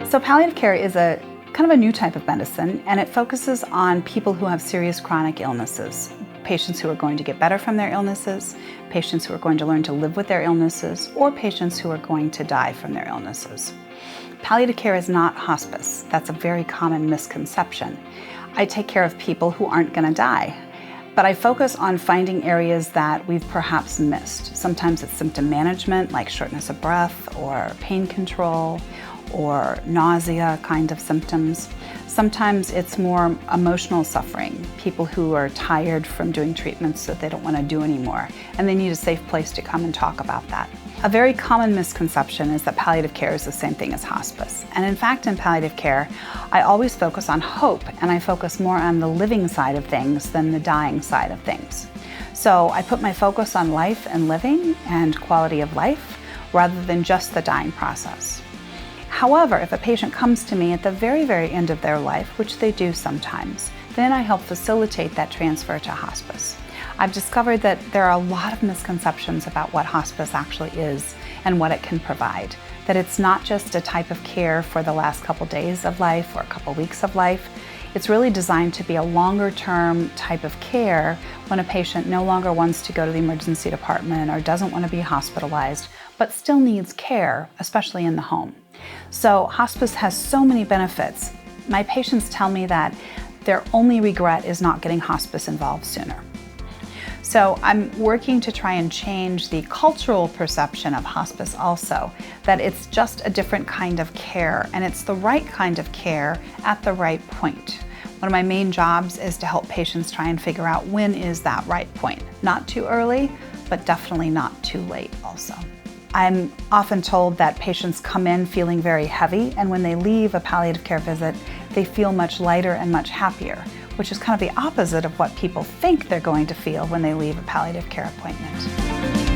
So palliative care is a kind of a new type of medicine, and it focuses on people who have serious chronic illnesses, patients who are going to get better from their illnesses, patients who are going to learn to live with their illnesses, or patients who are going to die from their illnesses. Palliative care is not hospice. That's a very common misconception. I take care of people who aren't going to die, but I focus on finding areas that we've perhaps missed. Sometimes it's symptom management, like shortness of breath or pain control, or nausea kind of symptoms. Sometimes it's more emotional suffering, people who are tired from doing treatments that they don't want to do anymore, and they need a safe place to come and talk about that. A very common misconception is that palliative care is the same thing as hospice. And in fact, in palliative care, I always focus on hope, and I focus more on the living side of things than the dying side of things. So I put my focus on life and living and quality of life rather than just the dying process. However, if a patient comes to me at the very, very end of their life, which they do sometimes, then I help facilitate that transfer to hospice. I've discovered that there are a lot of misconceptions about what hospice actually is and what it can provide. That it's not just a type of care for the last couple days of life or a couple weeks of life. It's really designed to be a longer-term type of care when a patient no longer wants to go to the emergency department or doesn't want to be hospitalized, but still needs care, especially in the home. So hospice has so many benefits. My patients tell me that their only regret is not getting hospice involved sooner. So I'm working to try and change the cultural perception of hospice also, that it's just a different kind of care, and it's the right kind of care at the right point. One of my main jobs is to help patients try and figure out when is that right point. Not too early, but definitely not too late also. I'm often told that patients come in feeling very heavy, and when they leave a palliative care visit, they feel much lighter and much happier, which is kind of the opposite of what people think they're going to feel when they leave a palliative care appointment.